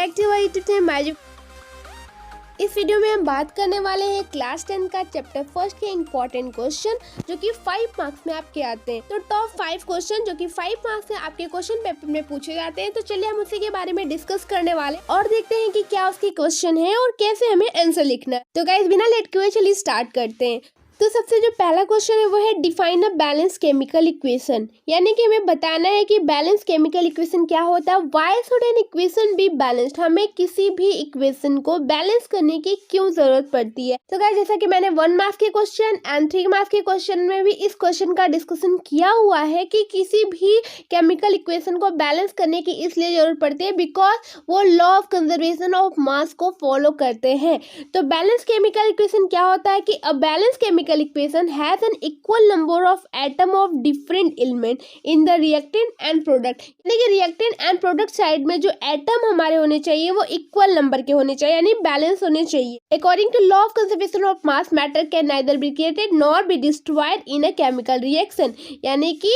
Back to our YouTube channel magic. इस video में हम बात करने वाले हैं क्लास 10 का चैप्टर फर्स्ट के इम्पोर्टेंट क्वेश्चन जो कि 5 मार्क्स में आपके आते हैं। तो टॉप 5 क्वेश्चन जो कि 5 मार्क्स में आपके क्वेश्चन पेपर में पूछे जाते हैं। तो चलिए हम उसी के बारे में डिस्कस करने वाले और देखते हैं कि क्या उसके क्वेश्चन है और कैसे हमें आंसर लिखना है। तो गाइस बिना लेट किए चलिए स्टार्ट करते हैं। तो सबसे जो पहला क्वेश्चन है वो है define a balance chemical equation, यानी कि हमें बताना है कि बैलेंस केमिकल इक्वेशन क्या होता है। Why should an equation be balanced, हमें किसी भी इक्वेशन को बैलेंस करने की क्यों जरूरत पड़ती है। तो गाइस जैसा कि मैंने 1 मार्क्स के क्वेश्चन एंड 3 मार्क्स के क्वेश्चन में भी इस क्वेश्चन का डिस्कशन किया हुआ है कि किसी भी केमिकल इक्वेशन को बैलेंस करने की इसलिए जरूरत पड़ती है बिकॉज वो लॉ ऑफ कंजर्वेशन ऑफ मास को फॉलो करते हैं। तो बैलेंस केमिकल इक्वेशन क्या होता है कि a balance chemical equation has an equal number of atom of different element in the reactant and product, यानी कि reactant and product साइड में जो एटम हमारे होने चाहिए वो इक्वल नंबर के होने चाहिए, यानी बैलेंस होने चाहिए। According to law of conservation of mass matter can neither be created nor be destroyed in a chemical reaction, यानी कि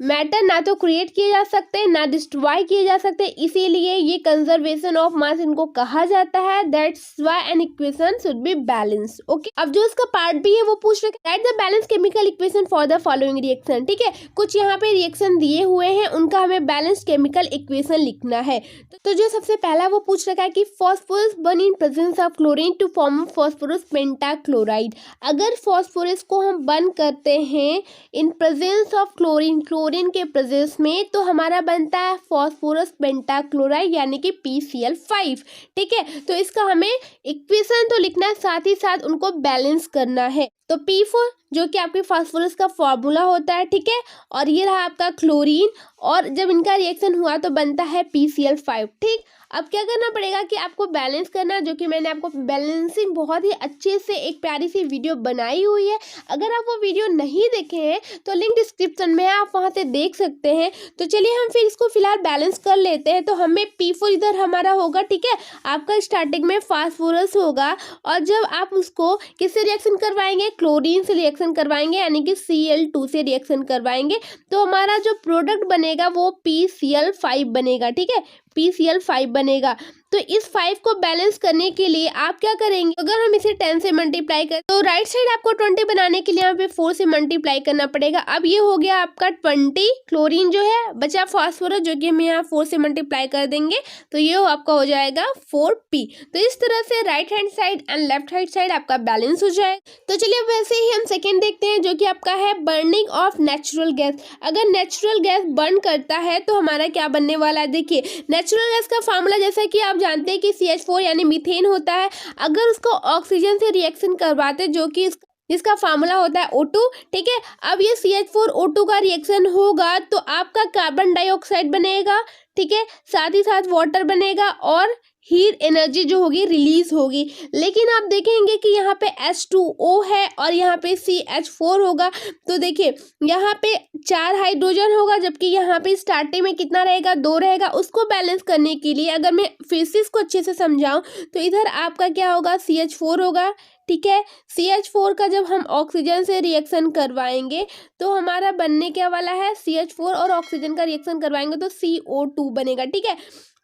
मैटर ना तो क्रिएट किए जा सकते ना डिस्ट्रॉय किए जा सकते, इसीलिए ये कंजर्वेशन ऑफ मास इनको कहा जाता है। That's why an equation should be balanced. Okay, अब जो इसका पार्ट भी है वो पूछ रहे हैं the balance chemical equation for the following reaction. ठीक है, कुछ यहाँ पे रिएक्शन दिए हुए हैं, उनका हमें बैलेंस केमिकल इक्वेशन लिखना है। तो जो सबसे पहला वो पूछ रखा है कि phosphorus burn in presence of chlorine to form phosphorus pentachloride. अगर फॉस्फोरस को हम बर्न करते हैं इन प्रेजेंस ऑफ क्लोरीन के प्रेजेंस में तो हमारा बनता है फॉस्फोरस पेंटाक्लोराइड, यानी कि PCl5। ठीक है, तो इसका हमें इक्वेशन तो लिखना है, साथ ही साथ उनको बैलेंस करना है। तो P4 जो कि आपके फास्फोरस का फॉर्मूला होता है, ठीक है, और ये रहा आपका क्लोरीन, और जब इनका रिएक्शन हुआ तो बनता है PCl5। ठीक, अब क्या करना पड़ेगा कि आपको बैलेंस करना, जो कि मैंने आपको बैलेंसिंग बहुत ही अच्छे से एक प्यारी सी वीडियो बनाई हुई है। अगर आप वो वीडियो नहीं देखे हैं तो लिंक डिस्क्रिप्शन में है, आप वहां से देख सकते हैं। तो चलिए हम फिर इसको फिलहाल बैलेंस कर लेते हैं। तो हमें P4 इधर हमारा होगा, ठीक है, आपका स्टार्टिंग में फास्फोरस होगा, और जब आप उसको किससे रिएक्शन करवाएंगे, क्लोरीन से रिएक्शन करवाएंगे, यानी कि Cl2 से रिएक्शन करवाएंगे, तो हमारा जो प्रोडक्ट बनेगा वो PCl5 बनेगा। ठीक है, PCl5 बनेगा। तो इस 5 को बैलेंस करने के लिए आप क्या करेंगे, अगर हम इसे 10 से मल्टीप्लाई करें तो राइट साइड आपको 20 बनाने के लिए यहाँ पे 4 से मल्टीप्लाई करना पड़ेगा। अब ये हो गया आपका 20 क्लोरीन जो है, बचा फास्फोरस जो कि हम यहाँ 4 से मल्टीप्लाई कर देंगे, तो ये आपका हो जाएगा 4P। तो इस तरह से right hand side and left hand side आपका बैलेंस हो जाएगा। तो चलिए वैसे ही हम सेकेंड देखते हैं, जो कि आपका है बर्निंग ऑफ नेचुरल गैस। अगर नेचुरल गैस बर्न करता है तो हमारा क्या बनने वाला है, देखिए नेचुरल गैस का फार्मूला जैसा कि आप जानते हैं कि CH4 यानी मीथेन होता है। अगर उसको ऑक्सीजन से रिएक्शन करवाते जो कि इसका फार्मूला होता है O2। ठीक है, अब ये CH4O2 का रिएक्शन होगा तो आपका कार्बन डाइऑक्साइड बनेगा, ठीक है, साथ ही साथ वाटर बनेगा और हीट एनर्जी जो होगी रिलीज होगी। लेकिन आप देखेंगे कि यहाँ पे H2O है और यहाँ पे CH4 होगा, तो देखिए यहाँ पे 4 हाइड्रोजन होगा, जबकि यहाँ पे स्टार्टिंग में कितना रहेगा, 2 रहेगा। उसको बैलेंस करने के लिए अगर मैं फिजिक्स को अच्छे से समझाऊं तो इधर आपका क्या होगा, CH4 होगा। ठीक है, CH4 का जब हम ऑक्सीजन से रिएक्शन करवाएंगे तो हमारा बनने क्या वाला है, CH4 और ऑक्सीजन का रिएक्शन करवाएंगे तो CO2 बनेगा। ठीक है,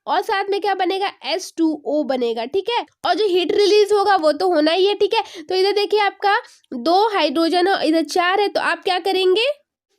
और साथ में क्या बनेगा, H2O बनेगा। ठीक है, और जो हीट रिलीज होगा वो तो होना ही है। ठीक है, तो इधर देखिए आपका 2 हाइड्रोजन और इधर 4 है, तो आप क्या करेंगे,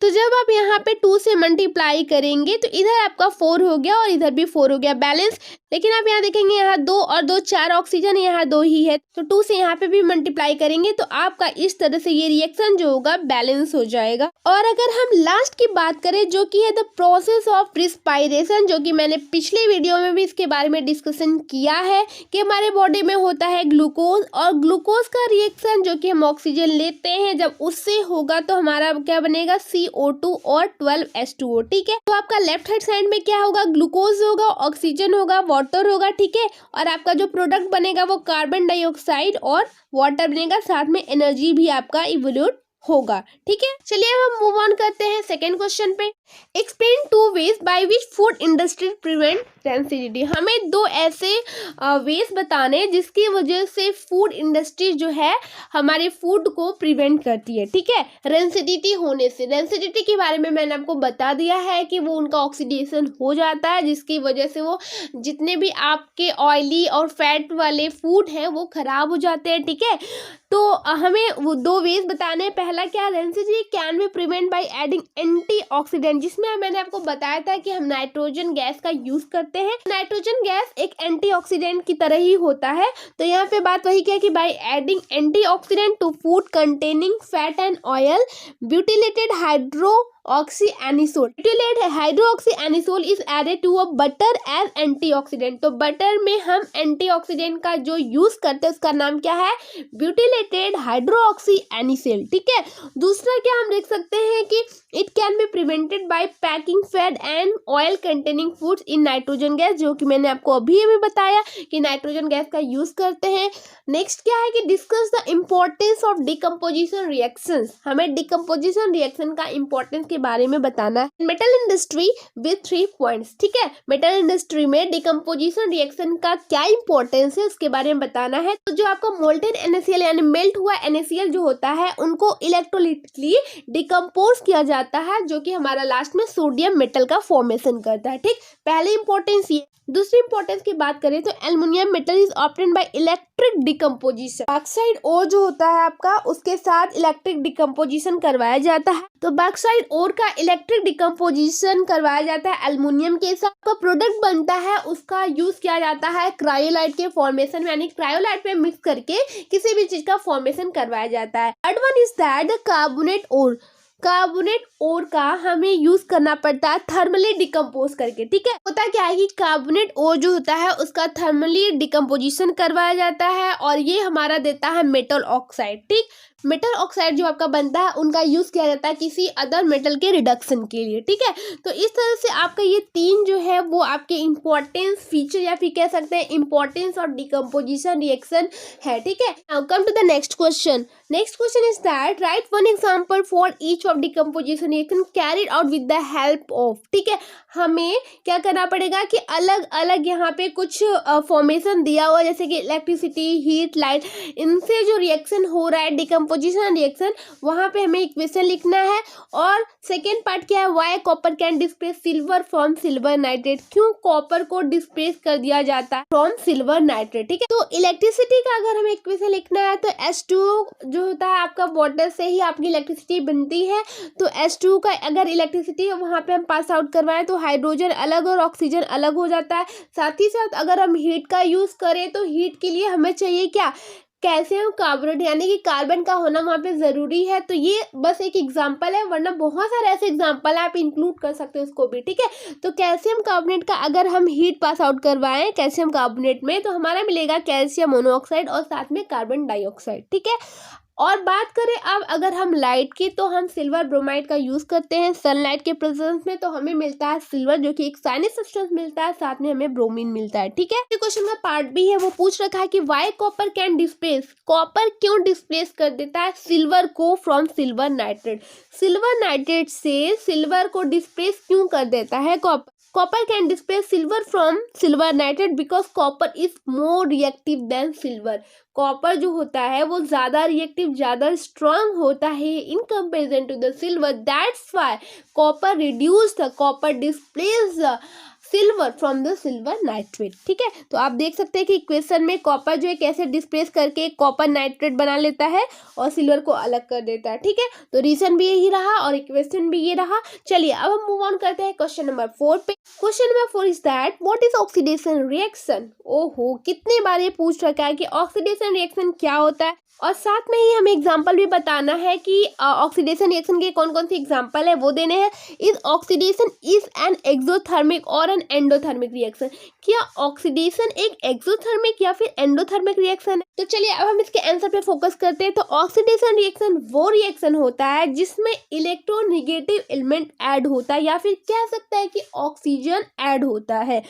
तो जब आप यहाँ पे 2 से मल्टीप्लाई करेंगे तो इधर आपका 4 हो गया और इधर भी 4 हो गया बैलेंस। लेकिन आप यहाँ देखेंगे यहाँ 2 और 2 4 ऑक्सीजन, यहाँ 2 ही है, तो 2 से यहाँ पे भी मल्टीप्लाई करेंगे तो आपका इस तरह से ये रिएक्शन जो होगा बैलेंस हो जाएगा। और अगर हम लास्ट की बात करें जो कि है द प्रोसेस ऑफ रिस्पायरेशन, जो कि मैंने पिछले वीडियो में भी इसके बारे में डिस्कशन किया है कि हमारे बॉडी में होता है ग्लूकोज, और ग्लूकोज का रिएक्शन जो कि हम ऑक्सीजन लेते हैं जब उससे होगा तो हमारा क्या बनेगा, CO2 और 12H2O। ठीक है, तो आपका लेफ्ट हैंड साइड में क्या होगा, ग्लूकोज होगा, ऑक्सीजन होगा, वाटर होगा। ठीक है, और आपका जो प्रोडक्ट बनेगा वो कार्बन डाइऑक्साइड और वाटर बनेगा, साथ में एनर्जी भी आपका इवोल्यूट होगा। ठीक है, चलिए अब हम मूव ऑन करते हैं सेकेंड क्वेश्चन पे। Explain two ways by which food industry prevent rancidity. हमें दो ऐसे वेज बताने हैं जिसकी वजह से फूड इंडस्ट्री जो है हमारे फूड को प्रिवेंट करती है, ठीक है, रेंसिडिटी होने से। रेंसिडिटी के बारे में मैंने आपको बता दिया है कि वो उनका ऑक्सीडेशन हो जाता है जिसकी वजह से वो जितने भी आपके ऑयली और फैट वाले फूड हैं वो खराब हो जाते हैं, ठीक है। तो हमें वो दो वेज बताने हैं। पहला क्या, rancidity can be prevent bye adding antioxidant, जिसमें मैंने आपको बताया था कि हम नाइट्रोजन गैस का यूज करते हैं। नाइट्रोजन गैस एक एंटीऑक्सीडेंट की तरह ही होता है। तो यहाँ पे बात वही क्या कि by adding antioxidant to food containing fat and oil, butylated hydroxyanisole, butylated hydroxyanisole is added to a butter as antioxidant. तो बटर में हम एंटीऑक्सीडेंट का जो यूज करते हैं उसका नाम क्या है, ब्यूटिलेटेड हाइड्रोक्सीएनिसोल, ठीक है। दूसरा क्या हम देख सकते हैं कि it can be prevented by packing fat and oil containing foods in nitrogen gas, जो कि मैंने आपको अभी अभी बताया कि नाइट्रोजन गैस का यूज करते हैं। नेक्स्ट क्या है कि discuss the importance of decomposition reactions. हमें डिकम्पोजिशन रिएक्शन का इंपॉर्टेंस के बारे में बताना है। मेटल इंडस्ट्री विद 3 पॉइंट्स, ठीक है। मेटल इंडस्ट्री में डिकम्पोजिशन रिएक्शन का क्या इंपॉर्टेंस है उसके बारे में बताना है। तो जो आपका मोल्टेन NaCl यानी मेल्ट हुआ NaCl जो होता है उनको इलेक्ट्रोलिटिकली डिकम्पोज किया जाता है, जो कि हमारा लास्ट में सोडियम मेटल का फॉर्मेशन करता है, ठीक। पहले इंपॉर्टेंस ये। दूसरी इंपॉर्टेंस की बात करें तो aluminium metal is obtained by electric decomposition. Bauxite ore जो होता है आपका उसके साथ इलेक्ट्रिक डिकम्पोजिशन करवाया जाता है। तो बॉक्साइट ओर का इलेक्ट्रिक डिकम्पोजिशन करवाया जाता है एल्युमिनियम के साथ। का प्रोडक्ट बनता है उसका यूज किया जाता है क्रायोलाइट के फॉर्मेशन में, यानी क्रायोलाइट में मिक्स करके किसी भी चीज का फॉर्मेशन करवाया जाता है। Third one is that the carbonate ore. Carbonate ore का हमें यूज करना पड़ता है थर्मली डिकम्पोज करके, ठीक है। होता क्या है कि कार्बोनेट ओर जो होता है उसका थर्मली डिकम्पोजिशन करवाया जाता है और ये हमारा देता है मेटल ऑक्साइड, ठीक। मेटल ऑक्साइड जो आपका बनता है उनका यूज किया जाता है किसी अदर मेटल के रिडक्शन के लिए, ठीक है। तो इस तरह से आपका ये 3 जो है वो आपके इंपॉर्टेंस फीचर या फिर कह सकते हैं इंपॉर्टेंस ऑफ डिकम्पोजिशन रिएक्शन है, ठीक है। Now come to the next question. Next question is that write one example for each of decomposition reaction carried out with the help of, ठीक है। हमें क्या करना पड़ेगा कि अलग अलग यहाँ पे कुछ फॉर्मेशन दिया हुआ जैसे कि इलेक्ट्रिसिटी, हीट, लाइट, इनसे जो रिएक्शन हो रहा है डिकम्पोजिशन रिएक्शन, वहां पे हमें इक्वेशन लिखना है। और सेकेंड पार्ट क्या है, Y copper can displace silver from silver nitrate. क्यों कॉपर को डिस्प्लेस कर दिया जाता है फ्रॉम सिल्वर नाइट्रेट, ठीक है। तो इलेक्ट्रिसिटी का अगर हमें इक्वेशन लिखना है तो H2 जो होता है आपका वाटर से ही आपकी इलेक्ट्रिसिटी बनती है। तो H2 का अगर इलेक्ट्रिसिटी वहां पे हम पास आउट करवाएं तो हाइड्रोजन अलग और ऑक्सीजन अलग हो जाता है। साथ ही साथ अगर हम हीट का यूज करें तो हीट के लिए हमें चाहिए क्या, कैल्शियम कार्बोनेट, यानी कि कार्बन का होना वहाँ पे ज़रूरी है। तो ये बस एक एग्जांपल है, वरना बहुत सारे ऐसे एग्जांपल आप इंक्लूड कर सकते हो उसको भी, ठीक है। तो कैल्शियम कार्बोनेट का अगर हम हीट पास आउट करवाएं कैल्शियम कार्बोनेट में तो हमारा मिलेगा कैल्शियम मोनोऑक्साइड और साथ में कार्बन डाइऑक्साइड, ठीक है। और बात करें अब अगर हम लाइट की तो हम सिल्वर ब्रोमाइड का यूज करते हैं सनलाइट के प्रेजेंस में, तो हमें मिलता है सिल्वर जो कि एक साइनिक सब्सटेंस मिलता है, साथ में हमें ब्रोमीन मिलता है, ठीक है। क्वेश्चन का पार्ट बी है, वो पूछ रखा है कि Y copper can displace, copper क्यों डिस्प्लेस कर देता है सिल्वर को from silver nitrate. Silver nitrate से सिल्वर को डिस्प्लेस क्यों कर देता है copper. Copper can displace silver from silver nitrate because copper is more reactive than silver. Copper जो होता है वो ज़्यादा रिएक्टिव, ज़्यादा स्ट्रांग होता है in comparison to the silver. That's why copper reduce the copper displace the silver from the silver nitrate, ठीक है। तो आप देख सकते हैं कि इक्वेशन में कॉपर जो है कैसे डिस्प्लेस करके कॉपर नाइट्रेट बना लेता है और सिल्वर को अलग कर देता है, ठीक है। तो रीजन भी यही रहा और इक्वेशन भी ये रहा। चलिए अब हम मूव ऑन करते हैं क्वेश्चन नंबर 4 पे। Question number 4 is that what is oxidation reaction. ओहो, कितने बार ये पूछ रखा है कि ऑक्सीडेशन रिएक्शन क्या होता है, और साथ में ही हमें एग्जाम्पल भी बताना है कि ऑक्सीडेशन रिएक्शन के कौन कौन सी एग्जाम्पल है वो देने हैं। Is oxidation is an exothermic और एन एंडोथर्मिक रिएक्शन। क्या ऑक्सीडेशन एक एक्सोथर्मिक या फिर एंडोथर्मिक रिएक्शन है। तो चलिए अब हम इसके आंसर पे फोकस करते हैं। तो ऑक्सीडेशन रिएक्शन वो रिएक्शन होता है जिसमें इलेक्ट्रोनेगेटिव एलिमेंट ऐड होता है, या फिर कह सकता है कि ऑक्सीजन ऐड होता है।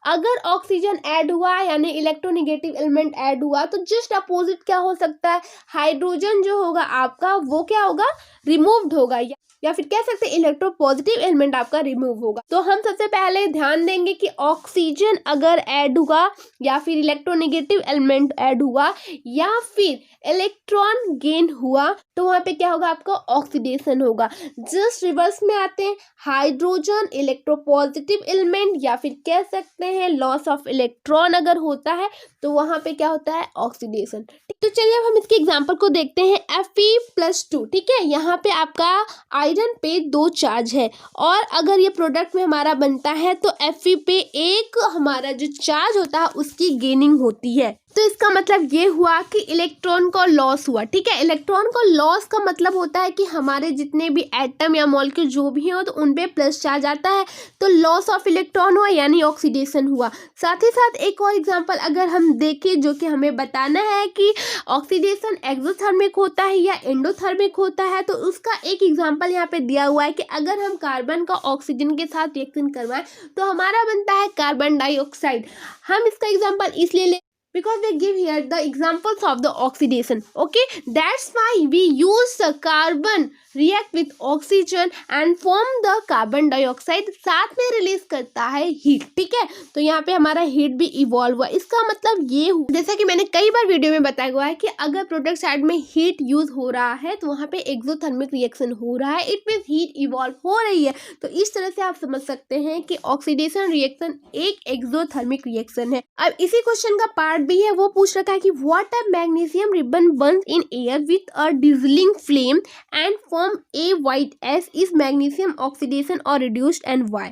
अगर ऑक्सीजन ऐड हुआ यानी इलेक्ट्रोनेगेटिव एलिमेंट ऐड हुआ तो जस्ट अपोजिट क्या हो सकता है, हाइड्रोजन जो होगा आपका वो क्या होगा, रिमूव्ड होगा। या फिर कह सकते हैं इलेक्ट्रोपॉजिटिव एलिमेंट आपका रिमूव होगा। तो हम सबसे पहले ध्यान देंगे कि ऑक्सीजन अगर ऐड हुआ या फिर इलेक्ट्रोनेगेटिव एलिमेंट ऐड हुआ या फिर इलेक्ट्रॉन गेन हुआ तो वहां पे क्या होगा, आपका ऑक्सीडेशन होगा। जस्ट रिवर्स में आते हैं, हाइड्रोजन इलेक्ट्रोपॉजिटिव एलिमेंट या फिर कह सकते हैं लॉस ऑफ इलेक्ट्रॉन अगर होता है तो वहां पे क्या होता है, ऑक्सीडेशन। तो चलिए अब हम इसके एग्जांपल को देखते हैं। Fe+2, ठीक है, यहाँ पे आपका आयरन पे 2 चार्ज है और अगर ये प्रोडक्ट में हमारा बनता है तो Fe पे एक हमारा जो चार्ज होता है उसकी गेनिंग होती है। तो इसका मतलब ये हुआ कि इलेक्ट्रॉन का लॉस हुआ। ठीक है, इलेक्ट्रॉन को लॉस का मतलब होता है कि हमारे जितने भी एटम या मॉलिक्यूल जो भी हो तो उन पे प्लस चार्ज आता है, तो लॉस ऑफ इलेक्ट्रॉन हुआ यानी ऑक्सीडेशन हुआ। साथ ही साथ एक और एग्जांपल अगर हम देखें जो कि हमें बताना है कि ऑक्सीडेशन एक्सोथर्मिक होता है या एंडोथर्मिक होता है, तो उसका एक एग्जांपल यहाँ पे दिया हुआ है कि अगर हम कार्बन का ऑक्सीजन के साथ रिएक्शन करवाएं तो हमारा बनता है कार्बन डाइऑक्साइड। हम इसका एग्जांपल इसलिए ले because they give here the examples of the oxidation. Okay, that's why we use the carbon react with oxygen and form the carbon dioxide, साथ में रिलीज करता है हीट। ठीक है, तो यहाँ पे हमारा हीट भी इवॉल्व हुआ। इसका मतलब ये हुआ, जैसा कि मैंने कई बार वीडियो में बताया हुआ है कि अगर प्रोडक्ट साइड में हीट यूज हो रहा है तो वहाँ पे एक्सोथर्मिक रिएक्शन हो रहा है, इट मींस हीट इवॉल्व हो रही है। तो इस तरह से आप समझ सकते हैं कि ऑक्सीडेशन रिएक्शन एक एक्सोथर्मिक रिएक्शन है। अब इसी क्वेश्चन का पार्ट भी है, वो पूछ रखा है कि what a magnesium ribbon Burns in air with a dazzling flame and form a white S, is magnesium oxidation और रिड्यूस्ड एंड व्हाई।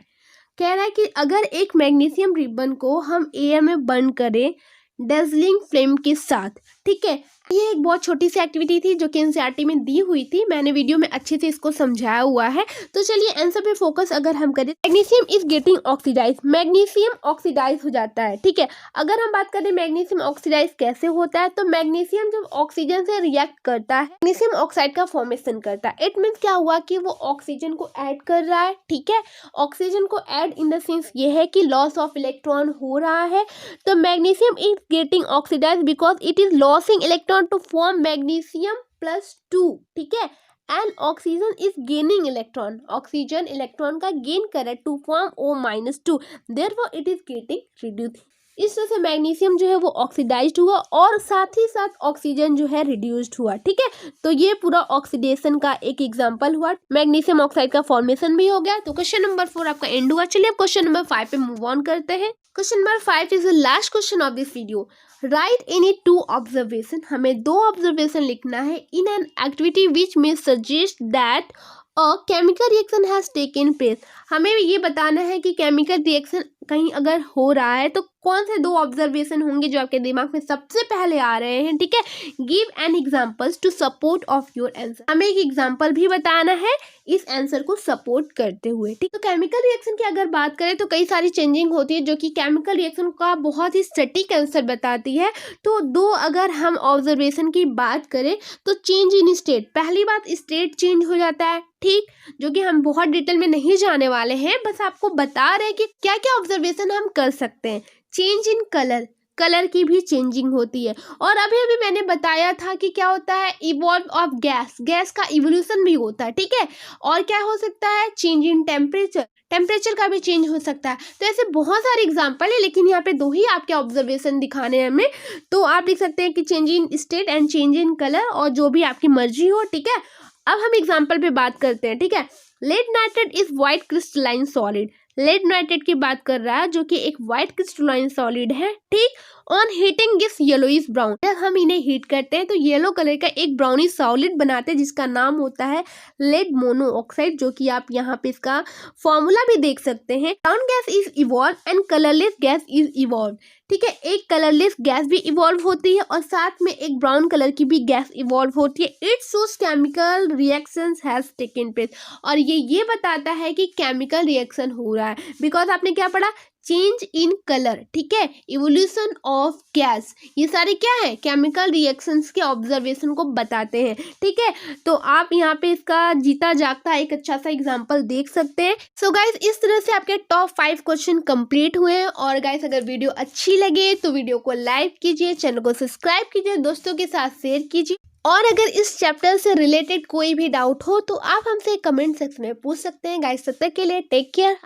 कह रहा है कि अगर एक मैग्नीशियम रिबन को हम एयर में बर्न करें डेजलिंग फ्लेम के साथ, ठीक है, ये एक बहुत छोटी सी एक्टिविटी थी जो कि एनसीईआरटी में दी हुई थी, मैंने वीडियो में अच्छे से इसको समझाया हुआ है। तो चलिए आंसर पे फोकस अगर हम करें, magnesium is getting oxidise, magnesium oxidise हो जाता है। ठीक है, अगर हम बात करें मैग्नीशियम ऑक्सीडाइज कैसे होता है, तो मैग्नीशियम जब ऑक्सीजन से रिएक्ट करता है मैग्नीशियम ऑक्साइड का फॉर्मेशन करता है। इट मीन्स क्या हुआ कि वो ऑक्सीजन को ऐड कर रहा है। ठीक है, ऑक्सीजन को ऐड इन द सेंस ये है कि लॉस ऑफ इलेक्ट्रॉन हो रहा है। तो magnesium is getting oxidise because it is losing electron to form magnesium+2। ठीक है, and oxygen is gaining electron, oxygen electron का गेन करे to form O-2, therefore it is getting reduced। इस तरह से मैग्नीशियम जो है वो ऑक्सीडाइज्ड हुआ और साथ ही साथ ऑक्सीजन जो है रिड्यूस्ड हुआ। ठीक है, तो ये पूरा ऑक्सीडेशन का एक एग्जांपल हुआ। मैग्नीशियम ऑक्साइड का फॉर्मेशन भी हो गया। तो क्वेश्चन नंबर 4 आपका एंड हुआ। चलिए अब क्वेश्चन नंबर 5 पे मूव ऑन करते हैं। Question number 5 is the last question of this video. Right any 2 observation, हमें 2 ऑब्जर्वेशन लिखना है in an activity which may suggest that a chemical reaction has taken place. हमें ये बताना है कि केमिकल रिएक्शन कहीं अगर हो रहा है तो कौन से 2 ऑब्जर्वेशन होंगे जो आपके दिमाग में सबसे पहले आ रहे हैं। ठीक है, give an examples to support of your answer, हमें एक एग्जांपल भी बताना है इस आंसर को सपोर्ट करते हुए। ठीक, तो केमिकल रिएक्शन की अगर बात करें तो कई सारी चेंजिंग होती है जो कि केमिकल रिएक्शन का बहुत ही सटीक आंसर बताती है। तो 2 अगर हम ऑब्जर्वेशन की बात करें तो चेंज इन स्टेट, पहली बात स्टेट चेंज हो जाता है। ठीक, जो कि हम बहुत डिटेल में नहीं जाने वाले हैं, बस आपको बता रहे हैं कि क्या क्या ऑब्जर्वेशन हम कर सकते हैं। चेंज इन कलर, कलर की भी चेंजिंग होती है। और अभी अभी मैंने बताया था कि क्या होता है, इवॉल्व ऑफ गैस, गैस का इवोल्यूशन भी होता है। ठीक है, और क्या हो सकता है, चेंज इन टेम्परेचर, टेम्परेचर का भी चेंज हो सकता है। तो ऐसे बहुत सारे एग्जांपल है, लेकिन यहाँ पे 2 ही आपके ऑब्जर्वेशन दिखाने हैं हमें। तो आप लिख सकते हैं कि change in state and change in colour, और जो भी आपकी मर्जी हो। ठीक है, अब हम एग्जाम्पल पे बात करते हैं। ठीक है, lead nitrate is white crystalline solid, lead nitrate की बात कर रहा है जो कि एक व्हाइट क्रिस्टलाइन सॉलिड है। ठीक, on heating gives yellowish brown, जब हम इन्हें हीट करते हैं तो येलो कलर का एक ब्राउनिश सॉलिड बनाते हैं जिसका नाम होता है लेड मोनोऑक्साइड, जो कि आप यहाँ पे इसका फॉर्मूला भी देख सकते हैं। Brown gas is evolve and colourless gas is evolve. ठीक है, एक कलरलेस गैस भी इवॉल्व होती है और साथ में एक ब्राउन कलर की भी गैस इवॉल्व होती है। It shows chemical reactions has taken place, और ये बताता है कि केमिकल रिएक्शन हो रहा है। बिकॉज आपने क्या पढ़ा, चेंज इन कलर, ठीक है, इवोल्यूशन ऑफ गैस, ये सारे क्या है, केमिकल रिएक्शंस के ऑब्जर्वेशन को बताते हैं। ठीक है, तो आप यहाँ पे इसका जीता जागता एक अच्छा सा एग्जांपल देख सकते हैं। सो गाइस, इस तरह से आपके टॉप 5 क्वेश्चन कंप्लीट हुए हैं। और गाइस, अगर वीडियो अच्छी लगे तो वीडियो को लाइक कीजिए, चैनल को सब्सक्राइब कीजिए, दोस्तों के साथ शेयर कीजिए और अगर इस चैप्टर से रिलेटेड कोई भी डाउट हो तो आप हमसे कमेंट सेक्शन में पूछ सकते हैं गाइस। तब तक के लिए टेक केयर।